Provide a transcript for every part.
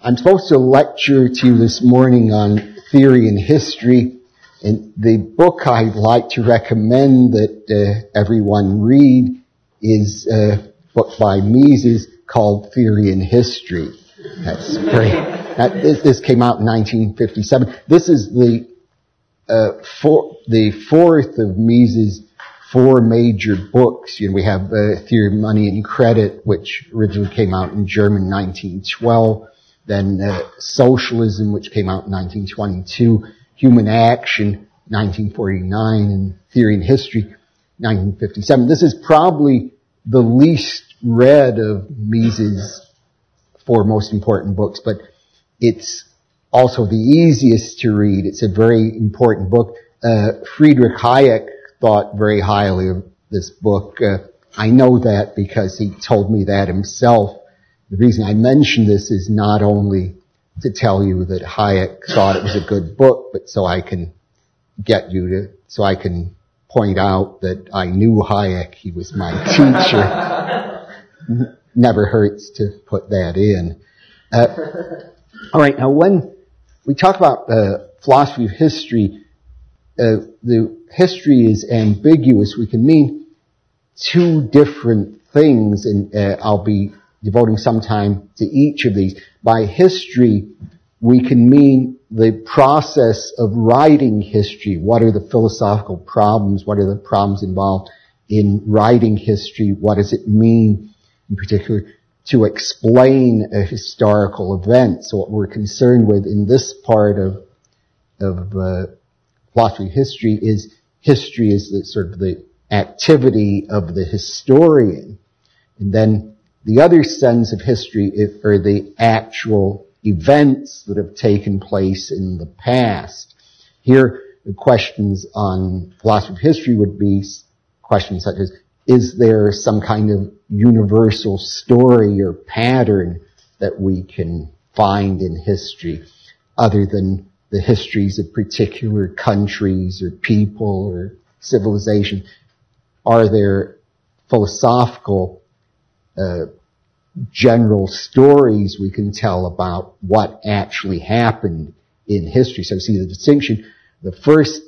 I'm supposed to lecture to you this morning on theory and history, and the book I'd like to recommend that everyone read is a book by Mises called Theory and History. That's great. This came out in 1957. This is the fourth of Mises' four major books. You know, we have Theory of Money and Credit, which originally came out in German in 1912. Then Socialism, which came out in 1922. Human Action, 1949. And Theory and History, 1957. This is probably the least read of Mises' four most important books, but it's also the easiest to read. It's a very important book. Friedrich Hayek thought very highly of this book. I know that because he told me that himself. The reason I mention this is not only to tell you that Hayek thought it was a good book, but so I can so I can point out that I knew Hayek. He was my teacher. Never hurts to put that in. All right, now when we talk about philosophy of history, the history is ambiguous. We can mean two different things, and I'll be devoting some time to each of these. By history, we can mean the process of writing history. What are the philosophical problems? What are the problems involved in writing history? What does it mean, in particular, to explain a historical event? So what we're concerned with in this part of philosophy of history is the sort of the activity of the historian. And then the other sense of history are the actual events that have taken place in the past. Here, the questions on philosophy of history would be questions such as, is there some kind of universal story or pattern that we can find in history other than the histories of particular countries or people or civilization? Are there philosophical general stories we can tell about what actually happened in history? So see the distinction. The first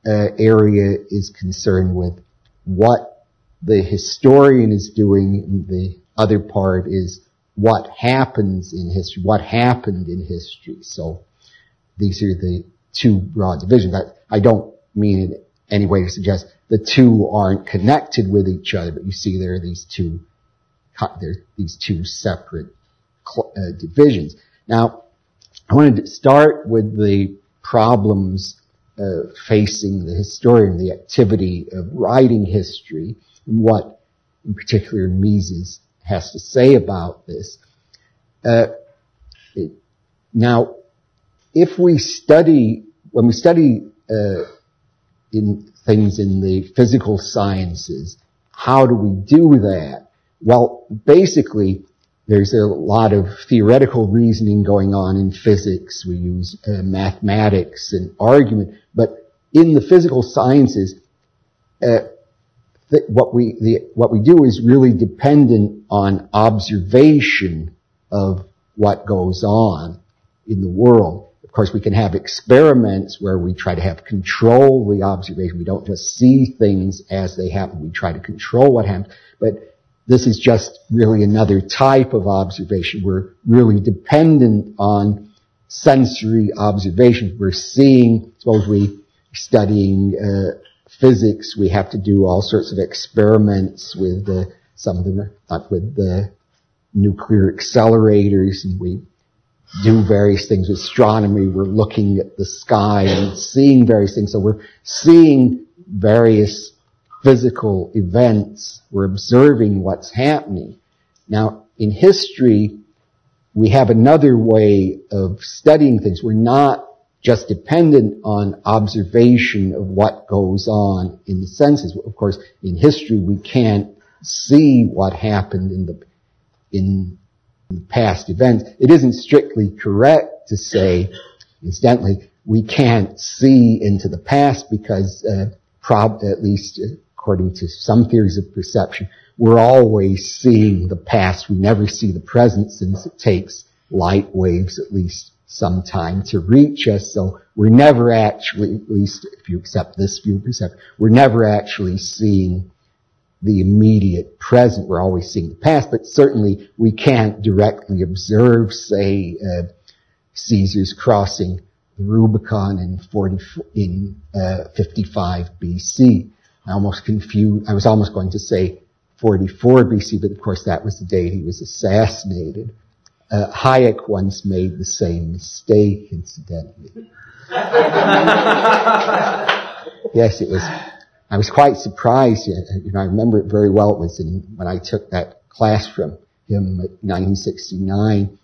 area is concerned with what the historian is doing, and the other part is what happens in history, what happened in history. So these are the two broad divisions. I don't mean in any way to suggest the two aren't connected with each other, but you see there are these two separate divisions. Now, I wanted to start with the problems facing the historian, the activity of writing history, and what, in particular, Mises has to say about this. Now, when we study in things in the physical sciences, how do we do that? Well, basically, there's a lot of theoretical reasoning going on in physics. We use mathematics and argument, but in the physical sciences, what we do is really dependent on observation of what goes on in the world. Of course, we can have experiments where we try to have control of the observation. We don't just see things as they happen. We try to control what happens. But this is just really another type of observation. We're really dependent on sensory observation. We're seeing, suppose we're studying physics, we have to do all sorts of experiments with some of them are with the nuclear accelerators, and we do various things with astronomy. We're looking at the sky and seeing various things. So we're seeing various physical events. We're observing what's happening. Now, in history, we have another way of studying things. We're not just dependent on observation of what goes on in the senses. Of course, in history, we can't see what happened in the past events. It isn't strictly correct to say, incidentally, we can't see into the past because, at least according to some theories of perception, we're always seeing the past. We never see the present since it takes light waves at least some time to reach us. So we're never actually, at least if you accept this view, we're never actually seeing the immediate present. We're always seeing the past, but certainly we can't directly observe, say, Caesar's crossing the Rubicon in 55 BC. I was almost going to say 44 BC, but of course that was the date he was assassinated. Hayek once made the same mistake, incidentally. Yes, it was. I was quite surprised. I remember it very well. It was when I took that class from him in 1969.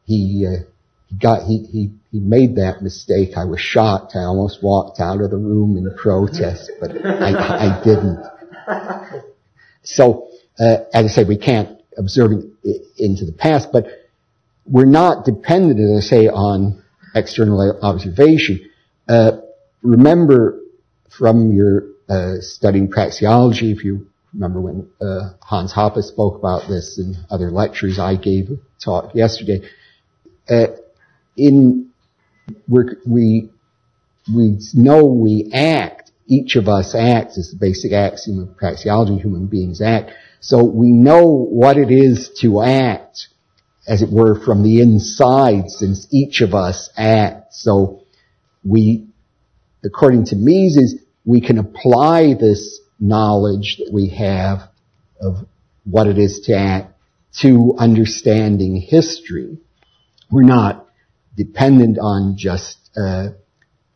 He made that mistake. I was shocked. I almost walked out of the room in protest, but I didn't. So, as I say, we can't observe into the past, but we're not dependent, as I say, on external observation. Remember from your studying praxeology, if you remember when Hans Hoppe spoke about this in other lectures, I gave a talk yesterday. We know we act. Each of us acts is the basic axiom of praxeology. Human beings act. So we know what it is to act, as it were, from the inside, since each of us acts. So according to Mises, we can apply this knowledge that we have of what it is to act to understanding history. We're not dependent on just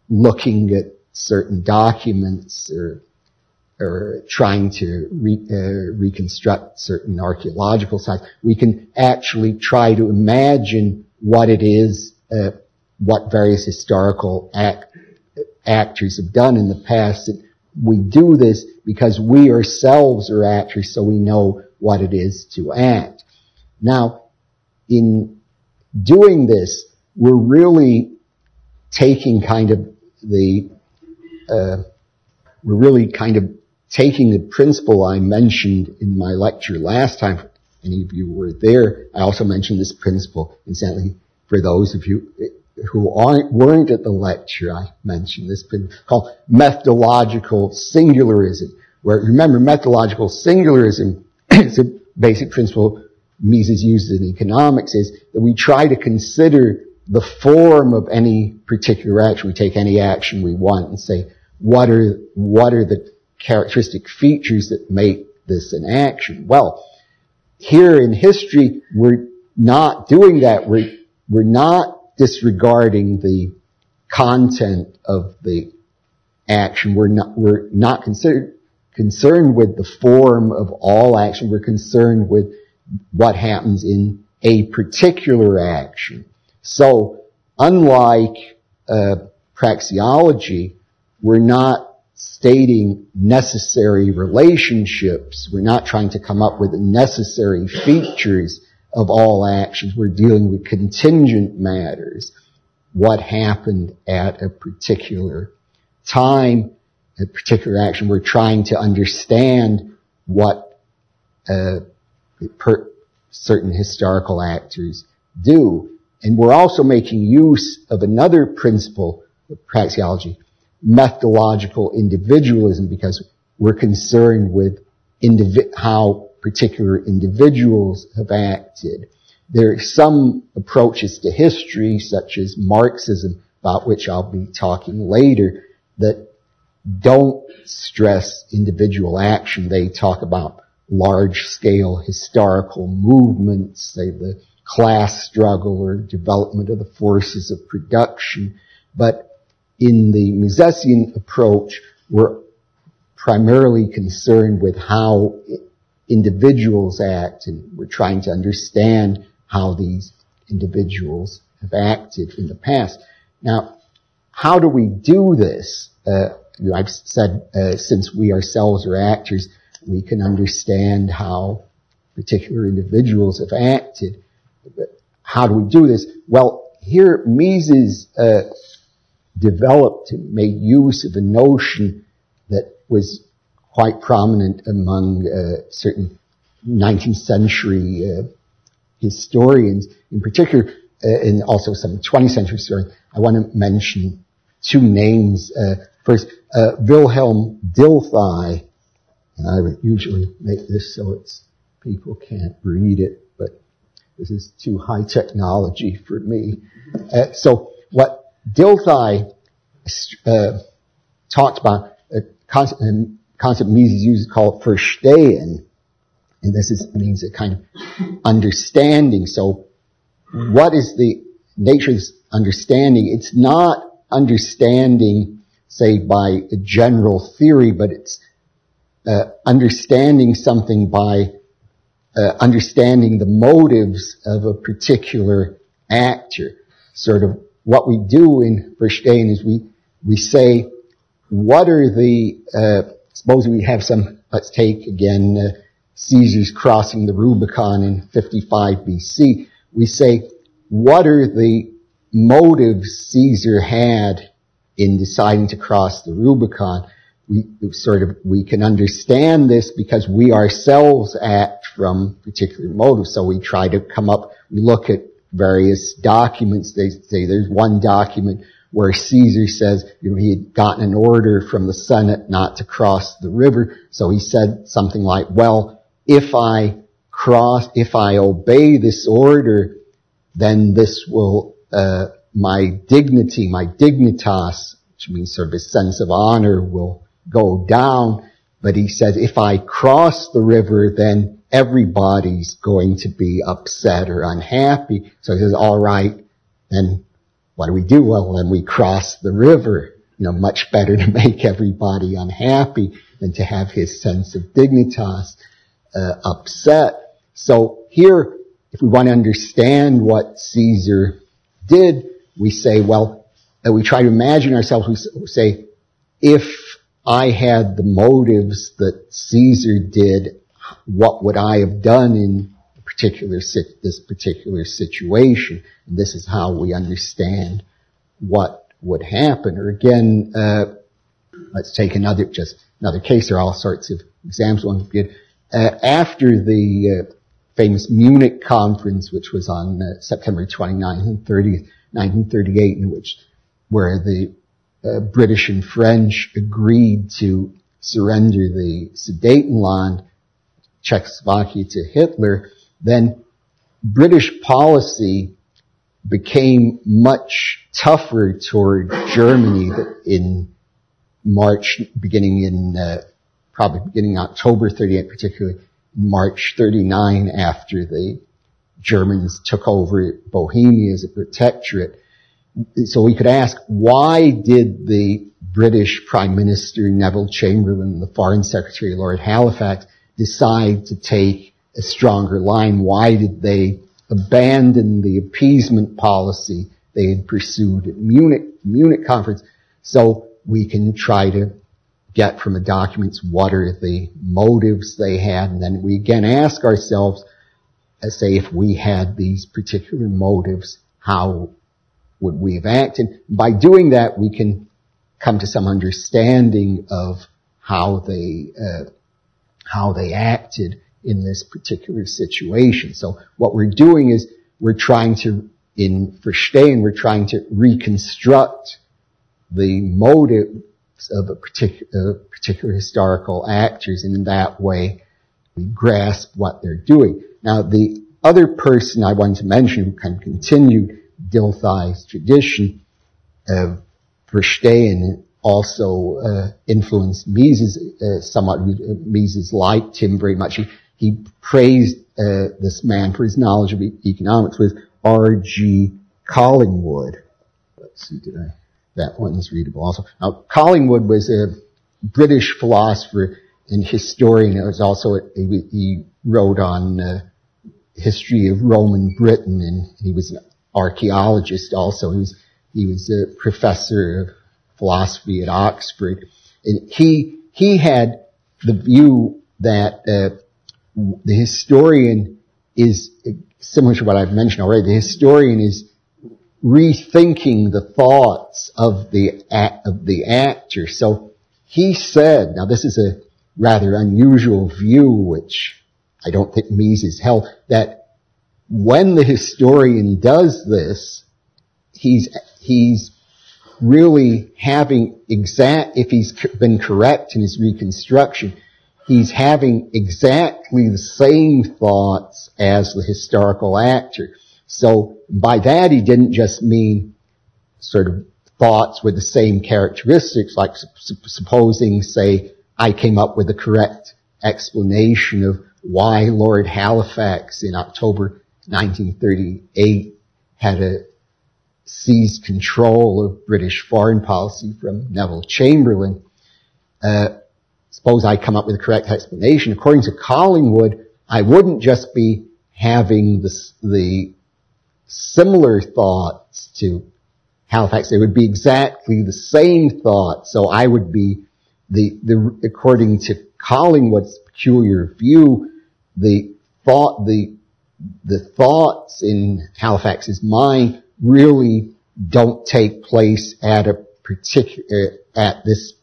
looking at certain documents or trying to reconstruct certain archaeological sites. We can actually try to imagine what it is, what various historical actors have done in the past. We do this because we ourselves are actors, so we know what it is to act. Now, in doing this, we're really taking taking the principle I mentioned in my lecture last time. If any of you were there, I also mentioned this principle. Incidentally, for those of you who weren't at the lecture, I mentioned this principle called methodological singularism. Where, remember, methodological singularism is a basic principle Mises uses in economics, is that we try to consider the form of any particular action. We take any action we want and say, what are the characteristic features that make this an action? Well, here in history, we're not doing that. We're not disregarding the content of the action. We're not concerned with the form of all action. We're concerned with what happens in a particular action. So, unlike praxeology, we're not stating necessary relationships. We're not trying to come up with the necessary features of all actions. We're dealing with contingent matters. What happened at a particular time, a particular action. We're trying to understand what certain historical actors do. And we're also making use of another principle of praxeology, methodological individualism, because we're concerned with how particular individuals have acted. There are some approaches to history, such as Marxism, about which I'll be talking later, that don't stress individual action. They talk about large-scale historical movements, say the class struggle or development of the forces of production. But in the Misesian approach, we're primarily concerned with how individuals act, and we're trying to understand how these individuals have acted in the past. Now, how do we do this? I've said since we ourselves are actors, we can understand how particular individuals have acted. But how do we do this? Well, here Mises made use of a notion that was quite prominent among certain 19th century historians, in particular, and also some 20th century historians. I want to mention two names. First, Wilhelm Dilthey, and I would usually make this so it's people can't read it, but this is too high technology for me. So what Dilthey talked about, a concept Mises uses called Verstehen, and this means a kind of understanding. So what is the nature of this understanding? It's not understanding, say, by a general theory, but it's understanding something by understanding the motives of a particular actor. Sort of what we do in Verstehen is we say, what are the, suppose we have some, let's take again, Caesar's crossing the Rubicon in 55 BC. We say, what are the motives Caesar had in deciding to cross the Rubicon? We can understand this because we ourselves act from particular motives. So we try to we look at various documents. They say there's one document where Caesar says, he had gotten an order from the Senate not to cross the river. So he said something like, well, if I obey this order, then this will, my dignity, my dignitas, which means sort of a sense of honor, will go down. But he says, if I cross the river, then everybody's going to be upset or unhappy. So he says, all right, then what do we do? Well, then we cross the river. Much better to make everybody unhappy than to have his sense of dignitas upset. So here, if we want to understand what Caesar did, we say, well, we try to imagine ourselves, we say, if I had the motives that Caesar did, what would I have done in this particular situation? And this is how we understand what would happen. Or again, let's take another case. There are all sorts of examples one could give. After the famous Munich conference, which was on September 29th and 30th, 1938, where the British and French agreed to surrender the Sudetenland, Czechoslovakia, to Hitler, then British policy became much tougher toward Germany in March, beginning October 38, particularly March 39, after the Germans took over Bohemia as a protectorate. So we could ask, why did the British Prime Minister Neville Chamberlain and the Foreign Secretary Lord Halifax decide to take a stronger line? Why did they abandon the appeasement policy they had pursued at Munich conference? So we can try to get from the documents what are the motives they had, and then we again ask ourselves, say, if we had these particular motives, how would we have acted? By doing that, we can come to some understanding of how they acted in this particular situation. So what we're doing is we're trying to reconstruct the motives of a particular historical actors, and in that way we grasp what they're doing. Now, the other person I wanted to mention who kind of continued Dilthey's tradition of Verstehen, also influenced Mises somewhat. Mises liked him very much. He praised this man for his knowledge of economics, was R.G. Collingwood. Let's see, that one's readable also. Now, Collingwood was a British philosopher and historian. It was also he wrote on history of Roman Britain, and he was an archaeologist also. He was a professor of philosophy at Oxford, and he had the view that the historian is similar to what I've mentioned already. The historian is rethinking the thoughts of the actor. So he said, now this is a rather unusual view, which I don't think Mises held, that when the historian does this, he's really having if he's been correct in his reconstruction, he's having exactly the same thoughts as the historical actor. So by that, he didn't just mean sort of thoughts with the same characteristics, like supposing, say, I came up with the correct explanation of why Lord Halifax in October 1938 had seized control of British foreign policy from Neville Chamberlain. Suppose I come up with the correct explanation. According to Collingwood, I wouldn't just be having the similar thoughts to Halifax. They would be exactly the same thought. So I would be according to Collingwood's peculiar view, the thoughts in Halifax's mind really don't take place at this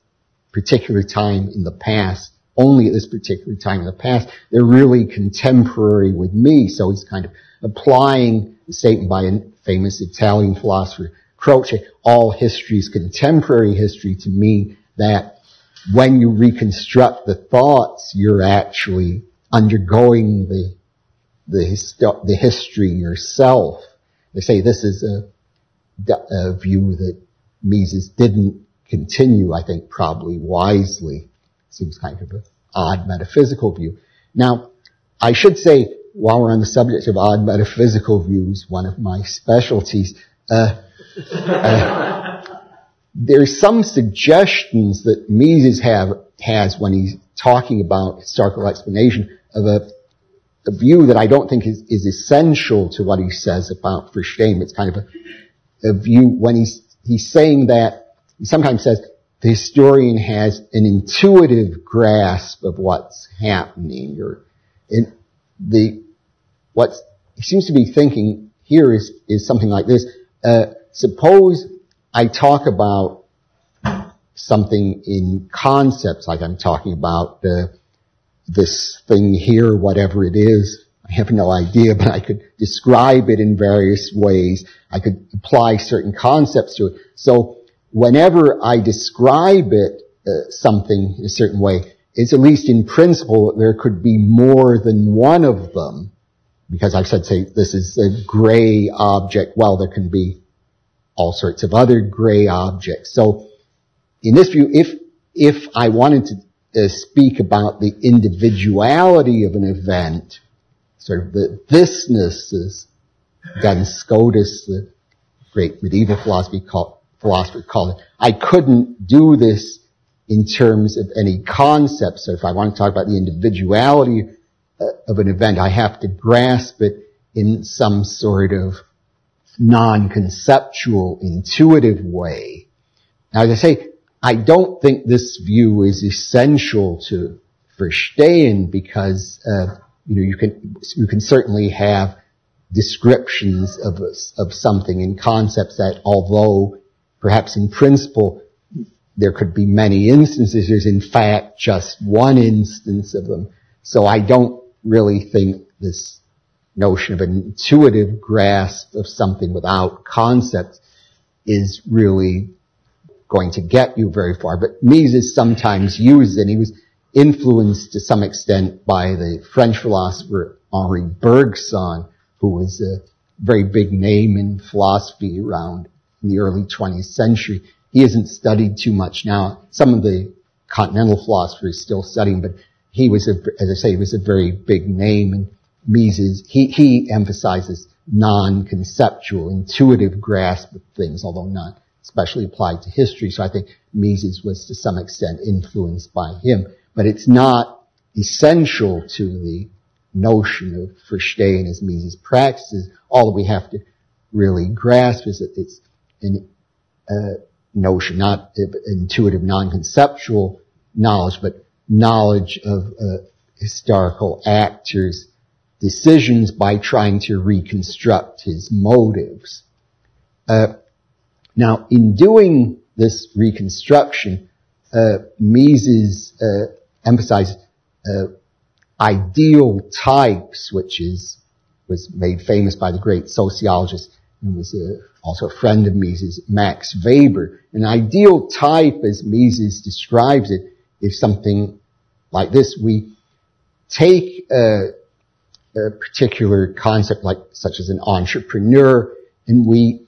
particular time in the past, only at this particular time in the past. They're really contemporary with me. So he's kind of applying the statement by a famous Italian philosopher, Croce, all history is contemporary history, to mean that when you reconstruct the thoughts, you're actually undergoing the history yourself. They say this is a view that Mises didn't continue, I think, probably wisely. Seems kind of an odd metaphysical view. Now, I should say, while we're on the subject of odd metaphysical views, one of my specialties, there's some suggestions that Mises has when he's talking about historical explanation of a view that I don't think is essential to what he says about Verstehen. It's kind of a view when he's saying that, he sometimes says the historian has an intuitive grasp of what's happening, what he seems to be thinking here is something like this. Suppose I talk about something in concepts, like I'm talking about this thing here, whatever it is. I have no idea, but I could describe it in various ways. I could apply certain concepts to it. So whenever I describe it, something in a certain way, it's at least in principle that there could be more than one of them. Because I've said, say, this is a gray object. Well, there can be all sorts of other gray objects. So in this view, if I wanted to speak about the individuality of an event, sort of the thisness, as Duns Scotus, the great medieval philosopher, called it, I couldn't do this in terms of any concept. So if I want to talk about the individuality of an event, I have to grasp it in some sort of non-conceptual, intuitive way. Now, as I say, I don't think this view is essential to Verstehen because, you can certainly have descriptions of something in concepts that, although perhaps in principle there could be many instances, there's in fact just one instance of them. So I don't really think this notion of an intuitive grasp of something without concepts is really going to get you very far. But Mises sometimes uses it, and he was influenced to some extent by the French philosopher Henri Bergson, who was a very big name in philosophy around in the early 20th century. He isn't studied too much now. Some of the continental philosophers still studying, but he was, as I say, he was a very big name. And Mises, he emphasizes non-conceptual, intuitive grasp of things, although not especially applied to history. So I think Mises was to some extent influenced by him. But it's not essential to the notion of Verstehen as Mises practices. All that we have to really grasp is that it's a notion, not intuitive, non-conceptual knowledge, but knowledge of historical actors' decisions by trying to reconstruct his motives. Now, in doing this reconstruction, Mises emphasizes ideal types, which is was made famous by the great sociologist and was also a friend of Mises, Max Weber. An ideal type, as Mises describes it, is something like this. We take a particular concept such as an entrepreneur, and we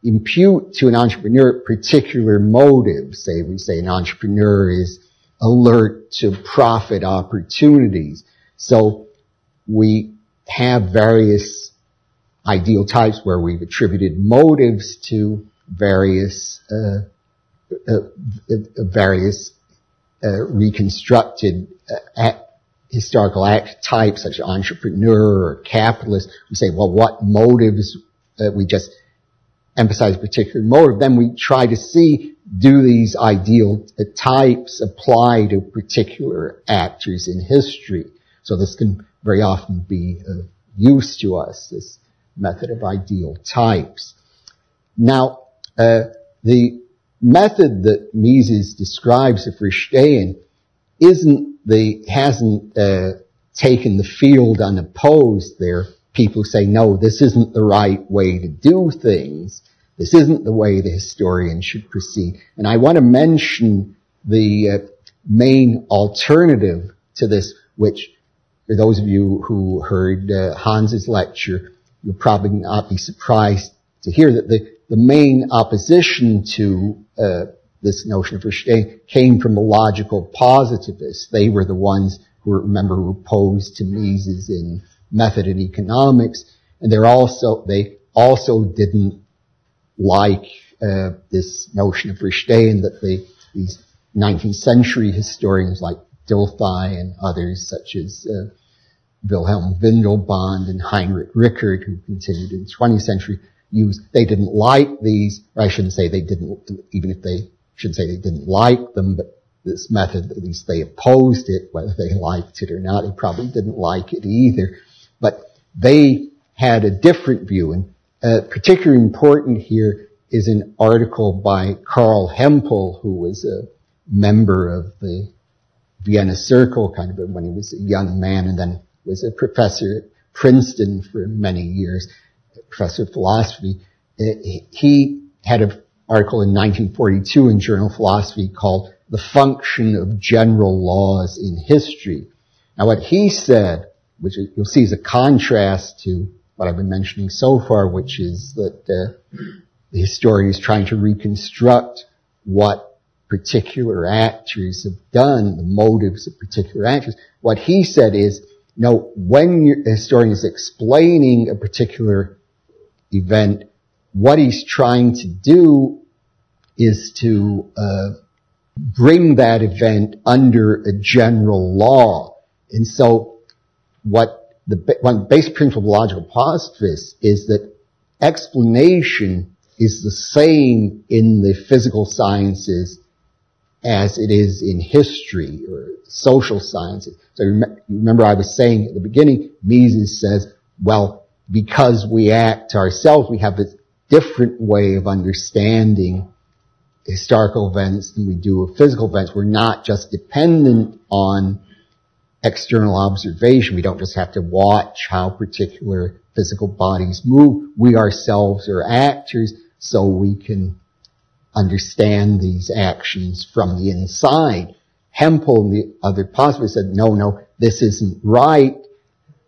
impute to an entrepreneur particular motives. Say we say an entrepreneur is alert to profit opportunities. So we have various ideal types where we've attributed motives to various reconstructed historical act types, such as entrepreneur or capitalist. We say, well, what motives? We just emphasize a particular motive. Then we try to see, do these ideal types apply to particular actors in history? So this can very often be of use to us, this method of ideal types. Now, the method that Mises describes of Verstehen hasn't taken the field unopposed. There are people who say, no, this isn't the right way to do things. This isn't the way the historian should proceed. And I want to mention the main alternative to this, which, for those of you who heard Hans's lecture, you'll probably not be surprised to hear that the main opposition to this notion of Verstehen came from the logical positivists. They were the ones who opposed to Mises in Method and Economics, and they also didn't like this notion of Verstehen that these 19th century historians like Dilthey and others, such as Wilhelm Windelband and Heinrich Rickert, who continued in the 20th century, used. They didn't like these, or I shouldn't say they didn't, even if they should say they didn't like them, but this method, at least they opposed it. Whether they liked it or not, they probably didn't like it either. But they had a different view, and particularly important here is an article by Karl Hempel, who was a member of the Vienna Circle, kind of when he was a young man, and then was a professor at Princeton for many years, professor of philosophy. He had an article in 1942 in Journal of Philosophy called The Function of General Laws in History. Now what he said, which you'll see is a contrast to what I've been mentioning so far, which is that the historian is trying to reconstruct what particular actors have done, the motives of particular actors. What he said is, no, when a historian is explaining a particular event, what he's trying to do is to bring that event under a general law. And so one basic principle of logical positivists is that explanation is the same in the physical sciences as it is in history or social sciences. So remember I was saying at the beginning, Mises says, well, because we act ourselves, we have a different way of understanding historical events than we do of physical events. We're not just dependent on external observation. We don't just have to watch how particular physical bodies move. We ourselves are actors, so we can understand these actions from the inside. Hempel and the other positivists said, no, this isn't right.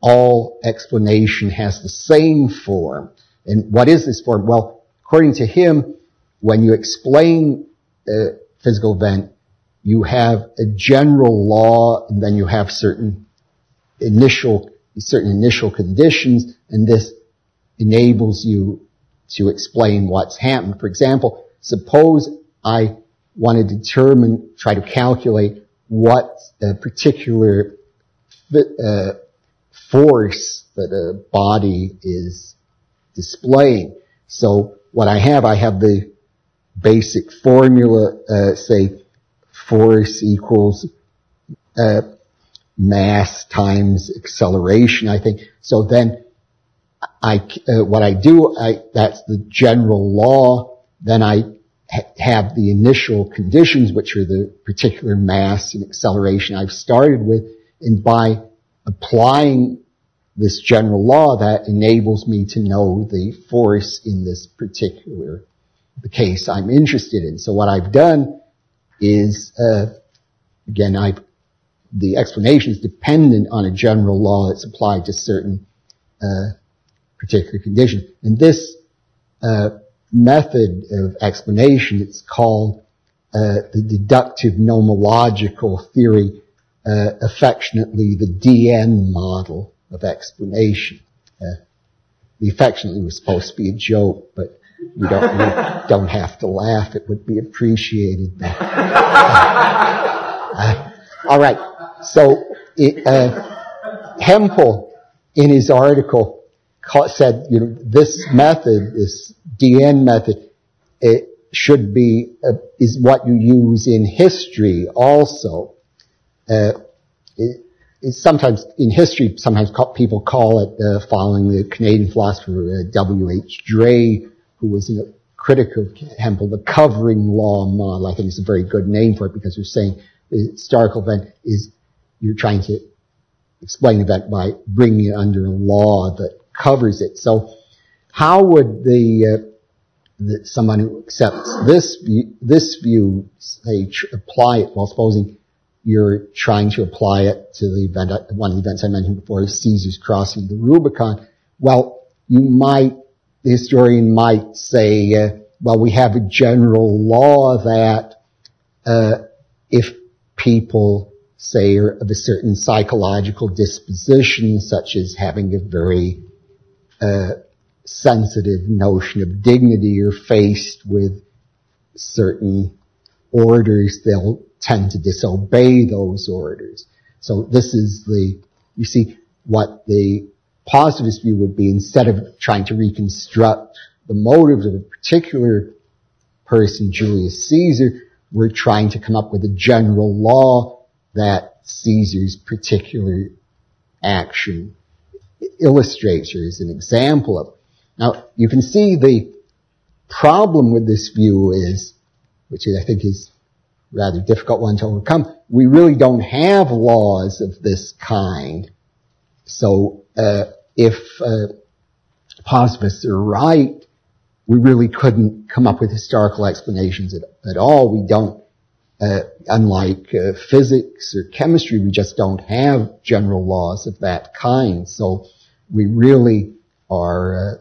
All explanation has the same form. And what is this form? Well, according to him, when you explain a physical event, you have a general law, and then you have certain initial conditions, and this enables you to explain what's happened. For example, suppose I want to try to calculate what a particular force that a body is displaying. So what I have the basic formula, say force equals mass times acceleration, I think. So then what I do, that's the general law. Then I have the initial conditions, which are the particular mass and acceleration I've started with, and by applying this general law that enables me to know the force in this particular the case I'm interested in. So what I've done is, again, the explanation is dependent on a general law that's applied to certain particular conditions. And this method of explanation, it's called the deductive nomological theory, affectionately the DN model of explanation. The affectionately was supposed to be a joke, but you don't have to laugh. It would be appreciated. All right. So Hempel, in his article, said, this method, this DN method, it should be is what you use in history also. It's sometimes in history, people call it, following the Canadian philosopher W.H. Dray, who was a critic of Hempel, the covering law model. I think it's a very good name for it, because you're saying the historical event is, you're trying to explain the event by bringing it under a law that covers it. So how would someone who accepts this view say apply it? Well, supposing you're trying to apply it to the event, one of the events I mentioned before, is Caesar's crossing the Rubicon. Well, the historian might say, well, we have a general law that if people say are of a certain psychological disposition, such as having a very sensitive notion of dignity, or faced with certain orders, they'll tend to disobey those orders. So this is you see, what the positivist view would be, instead of trying to reconstruct the motives of a particular person, Julius Caesar, we're trying to come up with a general law that Caesar's particular action illustrates, or is an example of. Now, you can see the problem with this view is, which I think is a rather difficult one to overcome, we really don't have laws of this kind. So if positivists are right, we really couldn't come up with historical explanations at all. We don't, unlike physics or chemistry, we just don't have general laws of that kind. So we really are,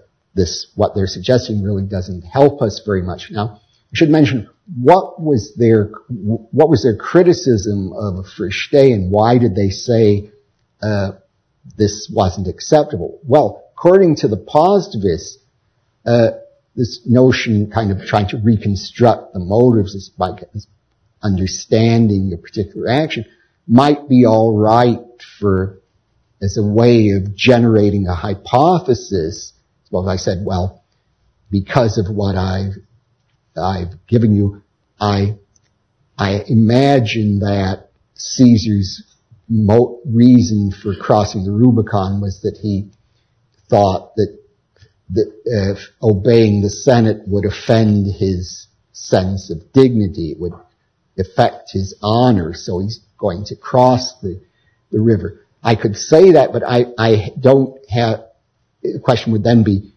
what they're suggesting really doesn't help us very much. Now, I should mention, what was their criticism of Verstehen? Why did they say this wasn't acceptable? Well, according to the positivists, this notion, kind of trying to reconstruct the motives, this understanding a particular action, might be all right as a way of generating a hypothesis. Well, I said, well, because of what I've given you, I imagine that Caesar's reason for crossing the Rubicon was that he thought that obeying the Senate would offend his sense of dignity. It would affect his honor, so he's going to cross the river. I could say that, but I don't have. The question would then be,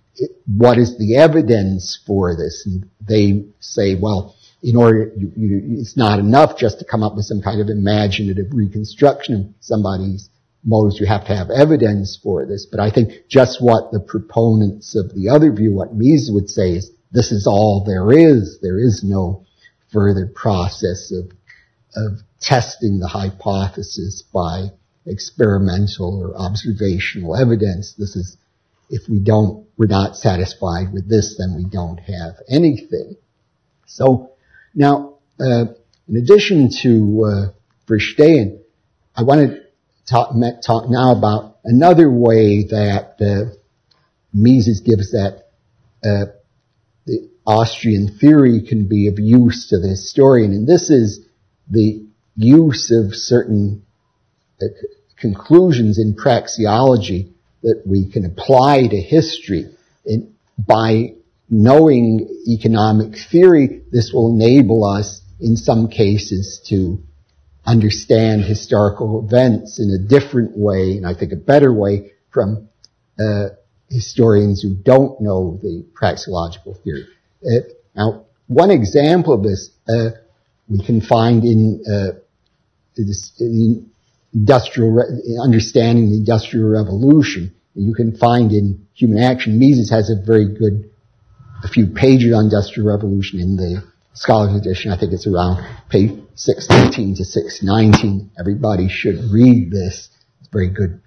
what is the evidence for this? And they say, well, it's not enough just to come up with some kind of imaginative reconstruction of somebody's motives. You have to have evidence for this. But I think just what the proponents of the other view, what Mises would say, is this is all there is. There is no further process of testing the hypothesis by experimental or observational evidence. This is, if we're not satisfied with this, then we don't have anything. So now, in addition to Verstehen, I want to talk now about another way that Mises gives that the Austrian theory can be of use to the historian, and this is the use of certain conclusions in praxeology that we can apply to history. And by knowing economic theory, this will enable us, in some cases, to understand historical events in a different way, and I think a better way, from historians who don't know the praxeological theory. Now, one example of this we can find in understanding the Industrial Revolution. You can find in Human Action. Mises has a few pages on Industrial Revolution in the Scholars Edition. I think it's around page 613 to 619. Everybody should read this. It's very good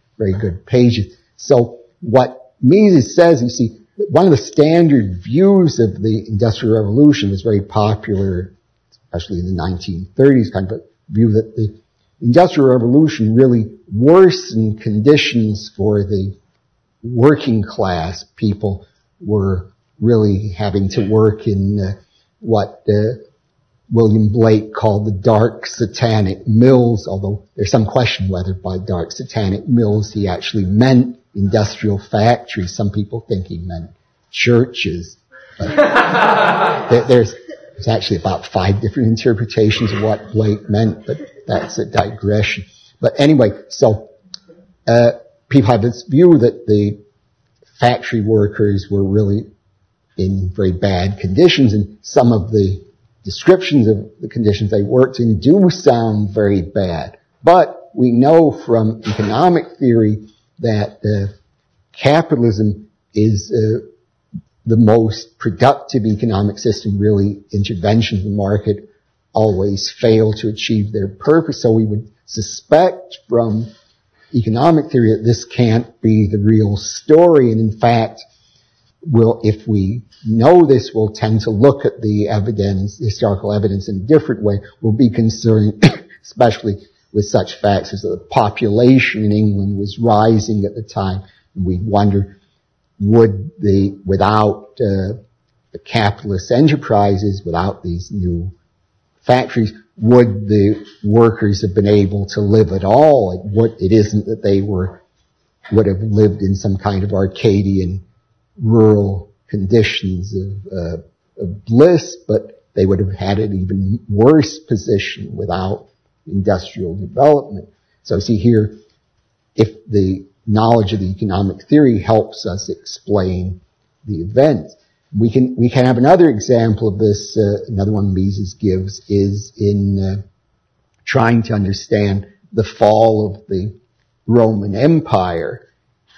pages. So what Mises says, you see, one of the standard views of the Industrial Revolution was very popular, especially in the 1930s, kind of a view that the Industrial Revolution really worsened conditions for the working class. People were really having to work in what William Blake called the dark satanic mills, although there's some question whether by dark satanic mills he actually meant industrial factories. Some people think he meant churches. But there's actually about 5 different interpretations of what Blake meant, but that's a digression. But anyway, so people have this view that the factory workers were really in very bad conditions, and some of the descriptions of the conditions they worked in do sound very bad. But we know from economic theory that capitalism is the most productive economic system. Really, interventions in the market always fail to achieve their purpose. So we would suspect from economic theory that this can't be the real story. And in fact, if we know this, we'll tend to look at the evidence, the historical evidence, in a different way. We'll be concerned, especially with such facts as the population in England was rising at the time. And we wonder, without the capitalist enterprises, without these new factories, would the workers have been able to live at all? It isn't that they would have lived in some kind of Arcadian rural conditions of bliss, but they would have had an even worse position without industrial development. So see here, if the knowledge of the economic theory helps us explain the events. We can have another example of this, another one Mises gives, is in trying to understand the fall of the Roman Empire.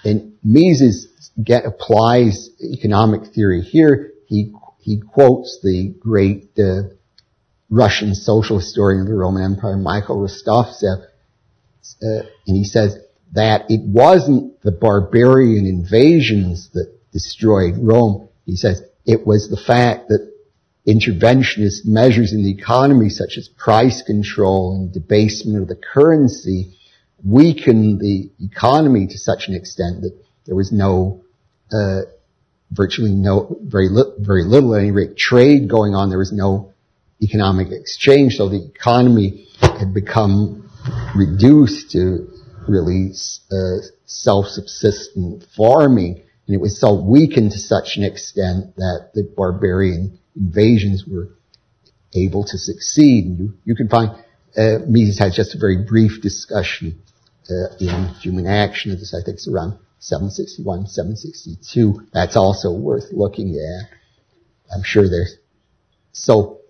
And Mises applies economic theory here. He quotes the great Russian social historian of the Roman Empire, Michael Rostovtsev, and he says that it wasn't the barbarian invasions that destroyed Rome. He says it was the fact that interventionist measures in the economy, such as price control and debasement of the currency, weakened the economy to such an extent that there was very little at any rate trade going on. There was no economic exchange, so the economy had become reduced to really self-subsistent farming, and it was so weakened to such an extent that the barbarian invasions were able to succeed. And you can find Mises has just a very brief discussion in Human Action of this. I think it's around 761, 762. That's also worth looking at. I'm sure there's so.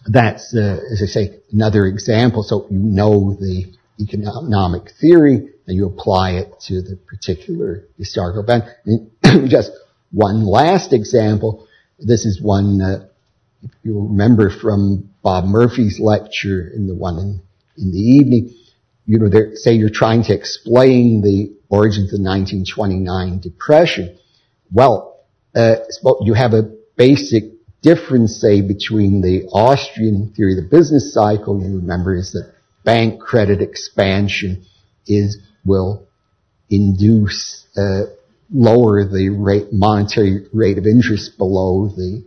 That's, as I say, another example. So you know the economic theory and you apply it to the particular historical event. And just one last example. This is one, if you remember from Bob Murphy's lecture in the one in the evening. Say you're trying to explain the origins of the 1929 Depression. Well, you have a basic difference, say, between the Austrian theory of the business cycle, you remember, is that bank credit expansion will induce, lower the monetary rate of interest below the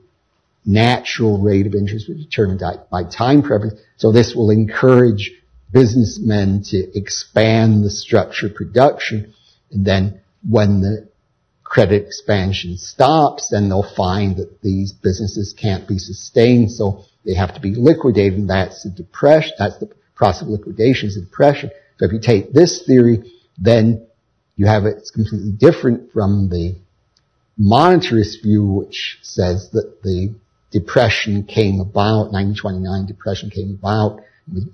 natural rate of interest, which is determined by time preference. So this will encourage businessmen to expand the structure of production, and then when the credit expansion stops, then they'll find that these businesses can't be sustained, so they have to be liquidated, and that's the depression. That's the process of liquidation, is the depression. So if you take this theory, then you have it's completely different from the monetarist view, which says that the Depression came about, 1929 Depression came about,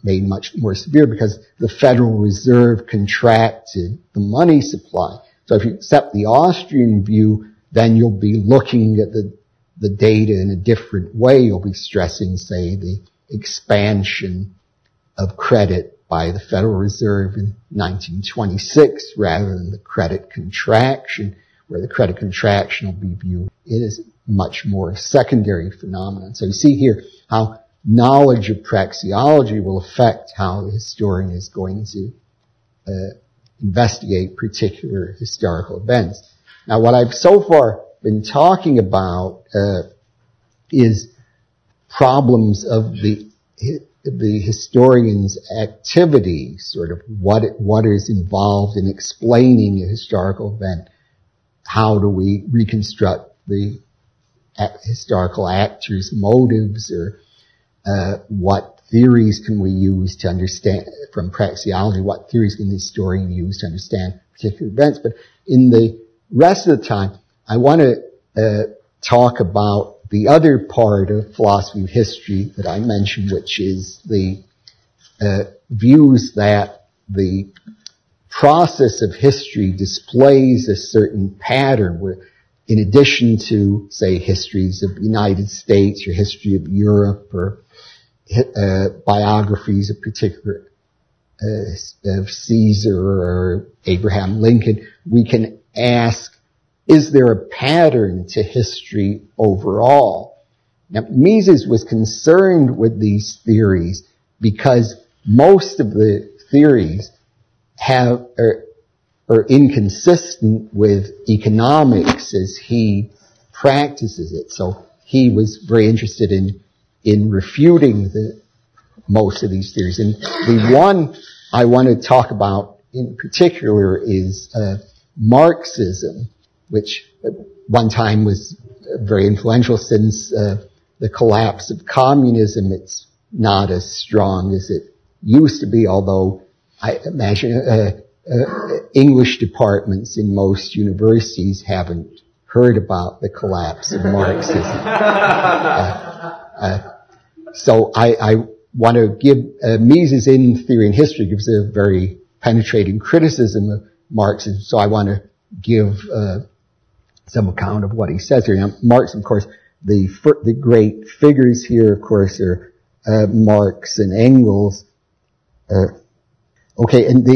made much more severe because the Federal Reserve contracted the money supply. So if you accept the Austrian view, then you'll be looking at the data in a different way. You'll be stressing, say, the expansion of credit by the Federal Reserve in 1926 rather than the credit contraction, where the credit contraction will be viewed as much more a secondary phenomenon. So you see here how knowledge of praxeology will affect how the historian is going to investigate particular historical events. Now, what I've so far been talking about is problems of the historian's activity, sort of what is involved in explaining a historical event. How do we reconstruct the historical actors' motives, or what theories can we use to understand, from praxeology, what theories can the historian use to understand particular events. But in the rest of the time, I want to talk about the other part of philosophy of history that I mentioned, which is the views that the process of history displays a certain pattern where, in addition to, say, histories of the United States or history of Europe or biographies of particular of Caesar or Abraham Lincoln, we can ask, is there a pattern to history overall? Now, Mises was concerned with these theories because most of the theories are inconsistent with economics as he practices it. So he was very interested in refuting most of these theories. And the one I want to talk about in particular is Marxism, which at one time was very influential. Since the collapse of communism, it's not as strong as it used to be, although I imagine English departments in most universities haven't heard about the collapse of Marxism. So I want to give Mises in Theory and History gives a very penetrating criticism of Marxism, so I want to give some account of what he says here. Now, Marx, of course, the great figures here, of course, are Marx and Engels. Okay, and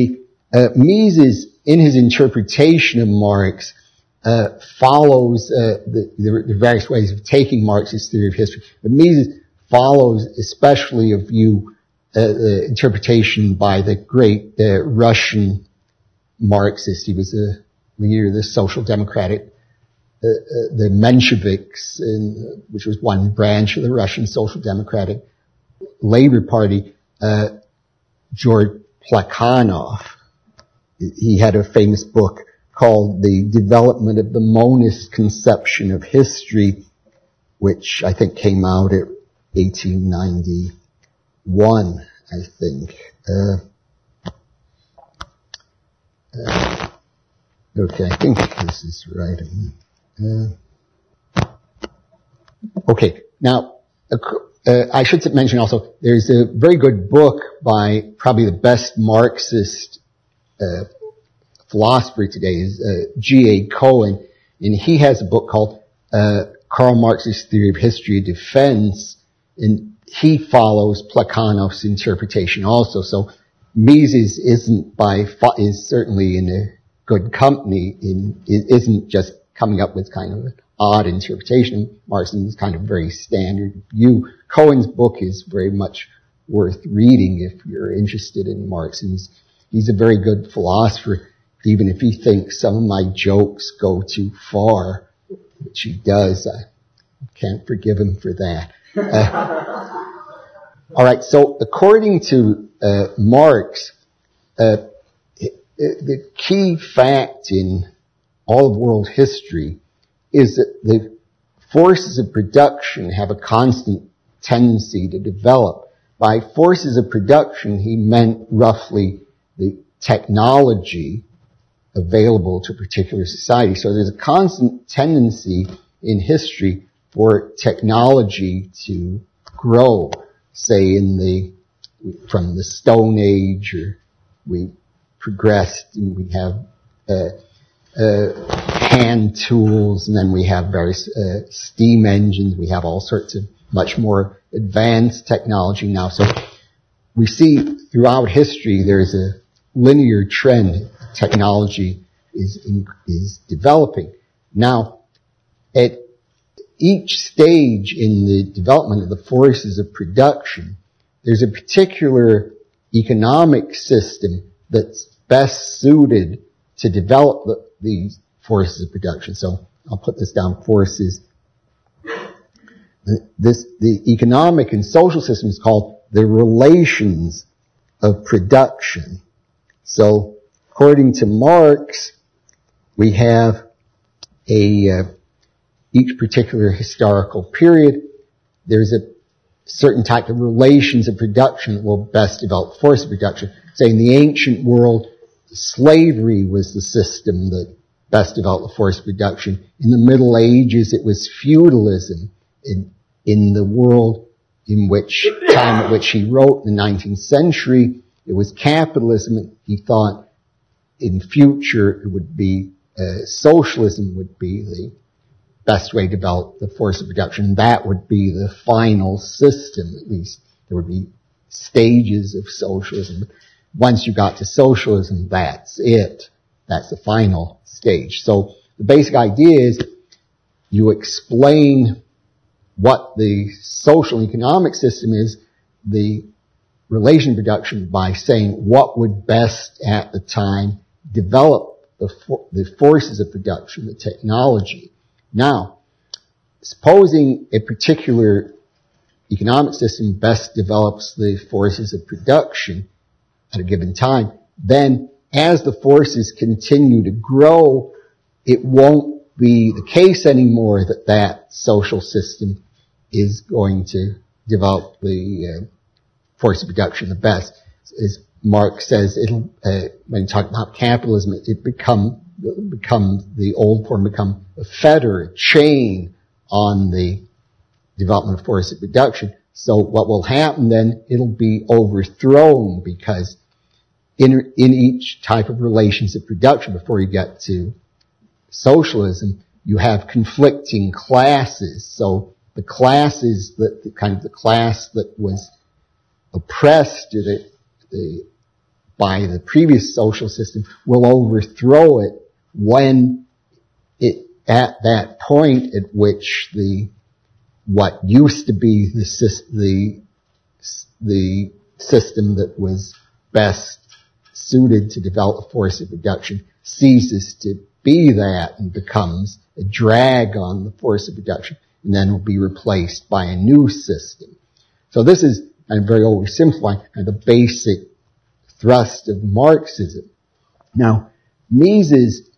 Mises, in his interpretation of Marx, follows the various ways of taking Marx's theory of history. But Mises follows especially a view, interpretation by the great Russian Marxist. He was a leader of the Social Democratic, the Mensheviks, which was one branch of the Russian Social Democratic Labor Party, George Plekhanov. He had a famous book called The Development of the Monist Conception of History, which I think came out at 1891, I think. Okay, I think this is right. Okay, now, I should mention also, there's a very good book by probably the best Marxist philosopher today, is G.A. Cohen, and he has a book called Karl Marx's Theory of History of Defense, and he follows Plekhanov's interpretation also. So Mises is certainly in a good company, isn't just coming up with kind of an odd interpretation. Marxism's kind of very standard view. Cohen's book is very much worth reading if you're interested in Marx, and he's a very good philosopher, even if he thinks some of my jokes go too far, which he does. I can't forgive him for that. All right, so according to Marx, the key fact in all of world history is that the forces of production have a constant tendency to develop. By forces of production, he meant roughly the technology available to a particular society. So there's a constant tendency in history for technology to grow, say from the Stone Age, or we progressed and we have hand tools, and then we have various steam engines. We have all sorts of much more advanced technology now. So we see throughout history there's a linear trend. Technology is developing. Now, at each stage in the development of the forces of production, there's a particular economic system that's best suited to develop these forces of production. So I'll put this down, forces. The economic and social system is called the relations of production. So according to Marx, we have each particular historical period, there's a certain type of relations of production that will best develop force of production. Say in the ancient world, slavery was the system that best developed the force of production. In the Middle Ages, it was feudalism. In the world time at which he wrote, in the 19th century, it was capitalism. He thought in future it would be socialism would be the best way to develop the force of production. That would be the final system, at least. There would be stages of socialism. Once you got to socialism, that's it. That's the final stage. So the basic idea is you explain what the social and economic system is, the relation of production, by saying what would best at the time develop the forces of production, the technology. Now, supposing a particular economic system best develops the forces of production at a given time, then as the forces continue to grow, it won't be the case anymore that that social system is going to develop the force of production the best. As Marx says, when you talk about capitalism, the old form become a fetter, a chain on the development of force of production. So what will happen then, it'll be overthrown, because in each type of relations of production, before you get to socialism, you have conflicting classes. So the classes the class that was oppressed by the previous social system will overthrow it when at that point at which what used to be the system that was best suited to develop a force of production ceases to be that and becomes a drag on the force of production, and then will be replaced by a new system. So this is, I'm very oversimplifying, the basic thrust of Marxism. Now, Mises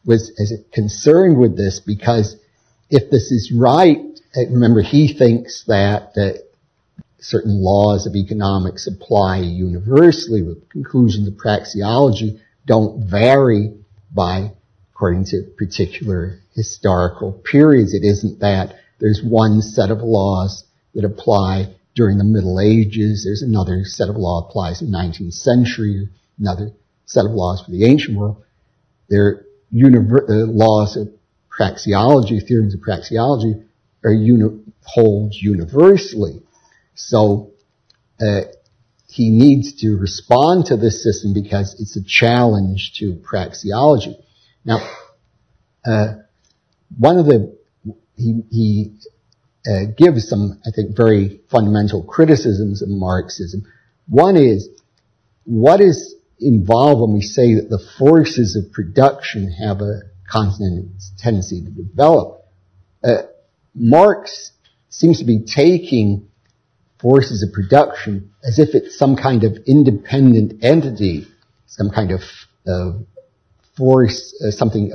was concerned with this, because if this is right, remember he thinks that certain laws of economics apply universally, with conclusions of praxeology don't vary according to particular historical periods. It isn't that there's one set of laws that apply during the Middle Ages, there's another set of law applies in the 19th century, another set of laws for the ancient world. The laws of praxeology, theorems of praxeology, hold universally. So he needs to respond to this system because it's a challenge to praxeology. Now, he gives some, I think, very fundamental criticisms of Marxism. One is, what is involved when we say that the forces of production have a constant tendency to develop? Marx seems to be taking forces of production as if it's some kind of independent entity, some kind of force, something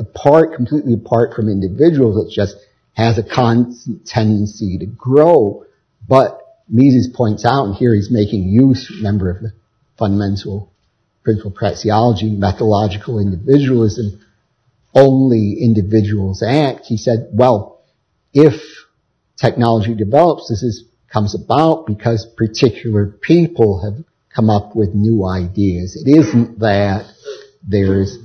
completely apart from individuals that just has a constant tendency to grow. But Mises points out, and here he's making use, remember, of the fundamental principle of praxeology, methodological individualism, only individuals act. He said, well, if technology develops, comes about because particular people have come up with new ideas. It isn't that there's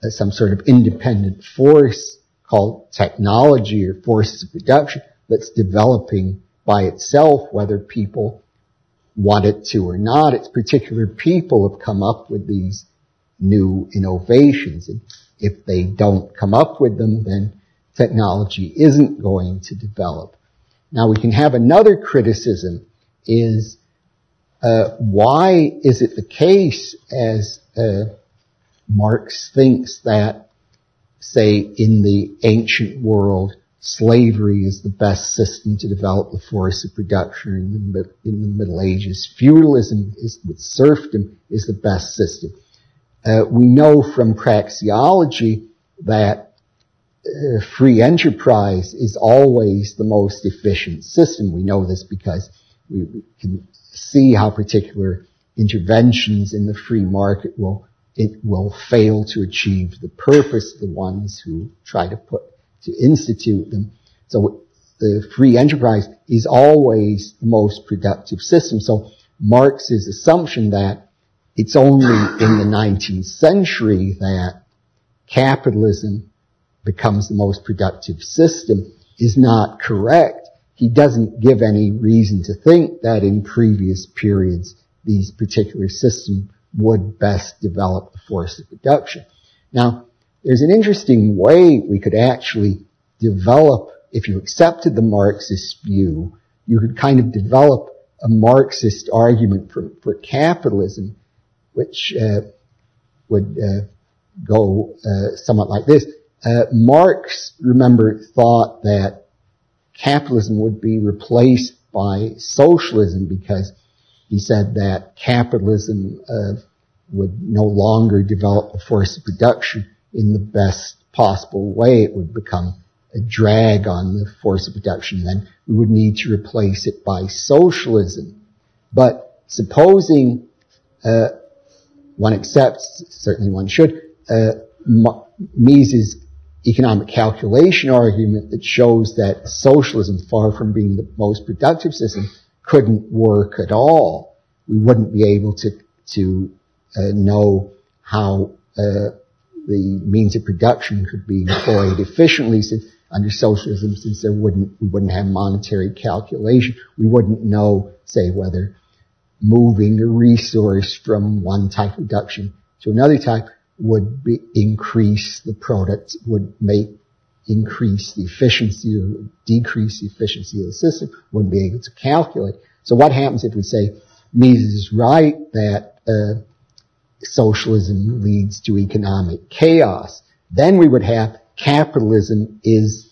some sort of independent force called technology or forces of production that's developing by itself, whether people want it to or not. It's particular people have come up with these new innovations. And if they don't come up with them, then technology isn't going to develop. Now we can have another criticism is, why is it the case, as Marx thinks, that, say, in the ancient world, slavery is the best system to develop the force of production in the Middle Ages. Feudalism with serfdom is the best system. We know from praxeology that free enterprise is always the most efficient system. We know this because we can see how particular interventions in the free market will fail to achieve the purpose of the ones who try to institute them. So the free enterprise is always the most productive system. So Marx's assumption that it's only in the 19th century that capitalism becomes the most productive system is not correct. He doesn't give any reason to think that in previous periods these particular systems would best develop the force of production. Now, there's an interesting way we could actually develop, if you accepted the Marxist view, you could kind of develop a Marxist argument for capitalism, which would go somewhat like this. Marx, remember, thought that capitalism would be replaced by socialism because he said that capitalism would no longer develop the force of production in the best possible way. It would become a drag on the force of production. Then we would need to replace it by socialism. But supposing one accepts, certainly one should, Mises' economic calculation argument that shows that socialism, far from being the most productive system, couldn't work at all. We wouldn't be able to know how the means of production could be employed efficiently under socialism, since we wouldn't have monetary calculation. We wouldn't know, say, whether moving a resource from one type of production to another type would increase the product, increase the efficiency or decrease the efficiency of the system, wouldn't be able to calculate. So what happens if we say Mises is right that socialism leads to economic chaos? Then we would have capitalism is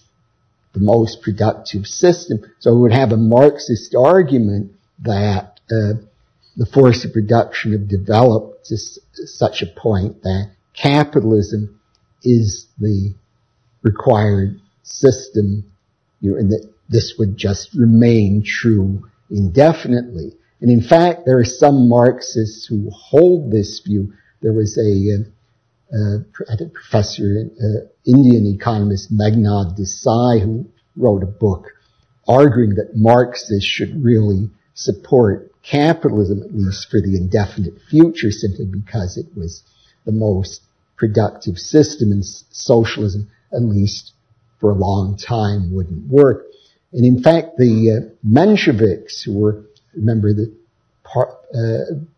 the most productive system. So we would have a Marxist argument that the force of production have developed to such a point that capitalism is the required system, and that this would just remain true indefinitely. And in fact, there are some Marxists who hold this view. There was a professor, Indian economist Meghnad Desai, who wrote a book arguing that Marxists should really support capitalism, at least for the indefinite future, simply because it was the most productive system, and socialism, at least for a long time, wouldn't work. And in fact, the Mensheviks, who were, remember, the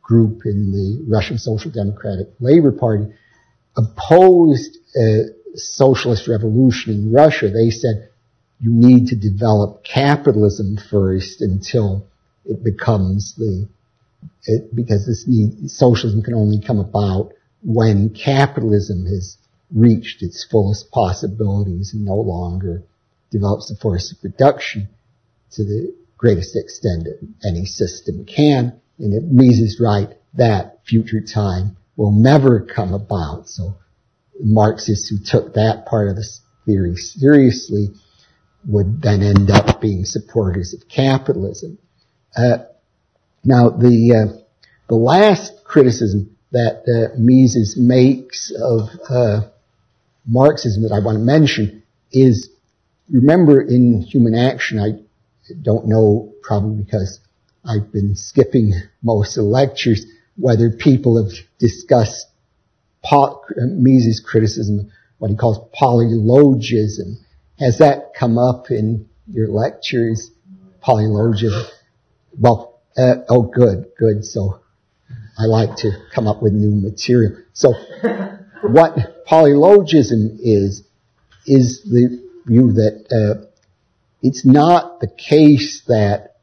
group in the Russian Social Democratic Labor Party, opposed socialist revolution in Russia. They said you need to develop capitalism first until it becomes because socialism can only come about when capitalism has reached its fullest possibilities and no longer develops the force of production to the greatest extent that any system can. And if Mises is right, that future time will never come about. So Marxists who took that part of the theory seriously would then end up being supporters of capitalism. Now, the last criticism that that Mises makes of Marxism that I want to mention is, remember in Human Action, I don't know, probably because I've been skipping most of the lectures, whether people have discussed Mises' criticism, what he calls polylogism. Has that come up in your lectures? Polylogism. Well, oh, good. So I like to come up with new material. So what polylogism is the view that it's not the case that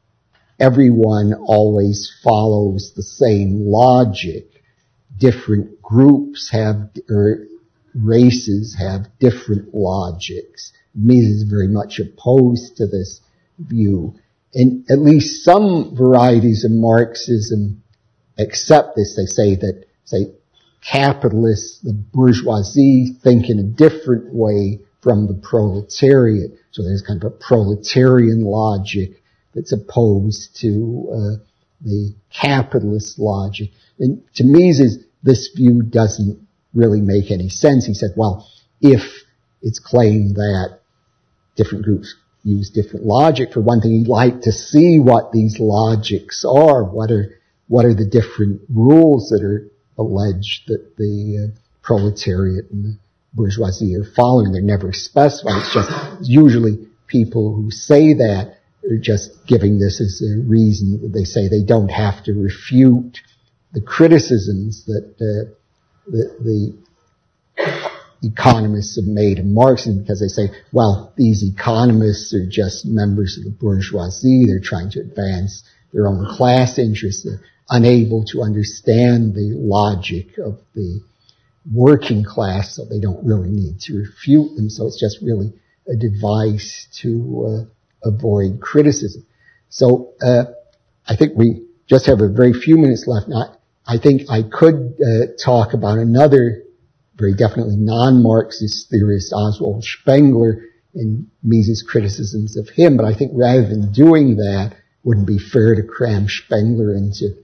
everyone always follows the same logic. Different groups have, or races have different logics. Mises is very much opposed to this view. And at least some varieties of Marxism accept this. They say that, capitalists, the bourgeoisie, think in a different way from the proletariat. So there's kind of a proletarian logic that's opposed to the capitalist logic. And to Mises, this view doesn't really make any sense. He said, well, if it's claimed that different groups use different logic, for one thing, he'd like to see what these logics are. What are the different rules that are alleged that the proletariat and the bourgeoisie are following? They're never specified. It's just usually people who say that are just giving this as a reason that they say they don't have to refute the criticisms that the economists have made of Marxism, because they say, well, these economists are just members of the bourgeoisie. They're trying to advance their own class interests. They're unable to understand the logic of the working class, so they don't really need to refute them. So it's just really a device to avoid criticism. So I think we just have a very few minutes left. Now, I think I could talk about another very definitely non-Marxist theorist, Oswald Spengler, and Mises' criticisms of him. But I think rather than doing that, it wouldn't be fair to cram Spengler into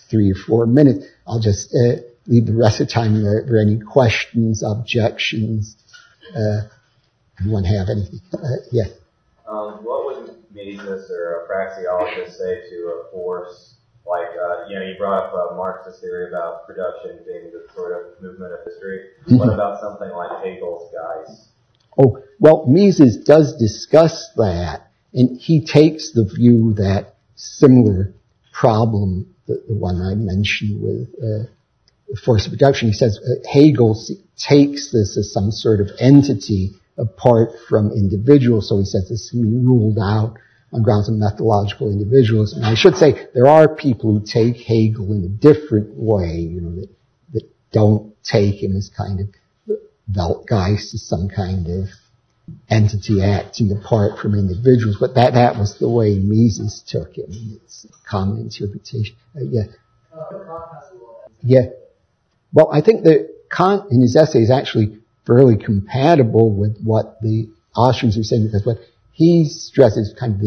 3 or 4 minutes. I'll just leave the rest of the time there for any questions, objections. Anyone have anything? Yeah. What would Mises or a praxeologist say to a force like, you brought up a Marxist theory about production being the sort of movement of history. Mm-hmm. What about something like Hegel's Geist? Oh, well, Mises does discuss that, and he takes the view that similar problem, the one I mentioned with force of production, he says Hegel takes this as some sort of entity apart from individuals, so he says this can be ruled out on grounds of methodological individualism. And I should say there are people who take Hegel in a different way, that don't take him as kind of Weltgeist, as some kind of entity acting apart from individuals. But that was the way Mises took him. It's a common interpretation. Yeah. Well, I think that Kant in his essay is actually fairly compatible with what the Austrians are saying, because what he stresses kind of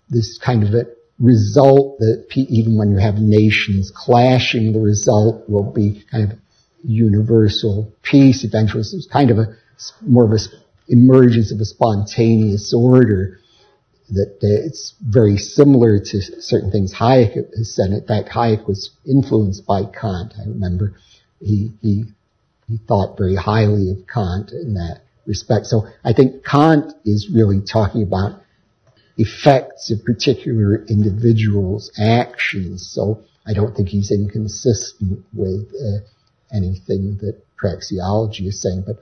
this kind of a result that even when you have nations clashing, the result will be kind of universal peace eventually. So it's kind of more of a emergence of a spontaneous order, that it's very similar to certain things Hayek has said. In fact, Hayek was influenced by Kant. I remember he thought very highly of Kant in that respect. So I think Kant is really talking about effects of particular individuals' actions. So I don't think he's inconsistent with anything that praxeology is saying, but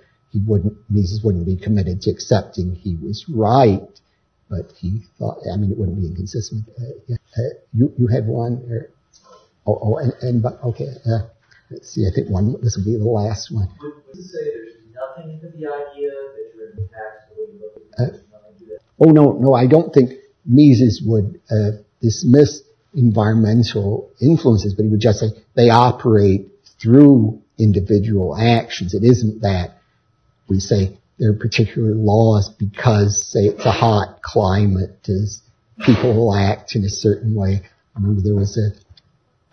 Mises wouldn't be committed to accepting he was right, but he thought, it wouldn't be inconsistent. You had one? Okay. Let's see, I think this will be the last one. Would you say there's nothing into the idea that you're in tax the way you look at it? Oh, no, I don't think Mises would dismiss environmental influences, but he would just say they operate through individual actions. It isn't that we say there are particular laws because, say, it's a hot climate, as people will act in a certain way. I remember there was a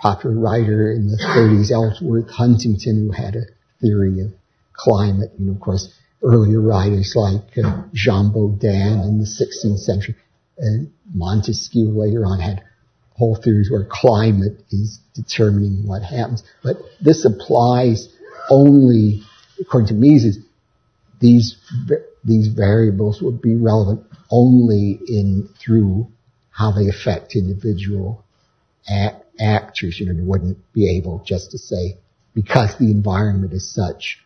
popular writer in the 30s, Ellsworth Huntington, who had a theory of climate. Of course, earlier writers like Jean Baudin in the 16th century, and Montesquieu later on had whole theories where climate is determining what happens. But this applies only, according to Mises, these variables would be relevant only through how they affect individual actors. You wouldn't be able just to say, because the environment is such,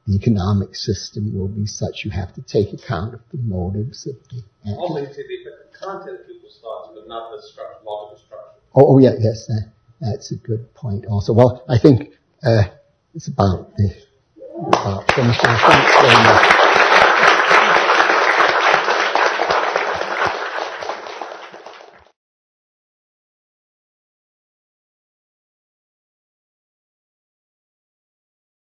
the economic system will be such. You have to take account of the motives of the actors. Also, you say the content of people's thoughts, but not the structure, logical structure. Oh yeah, yes, that's a good point also. Well, I think it's about finished now. Thanks very much.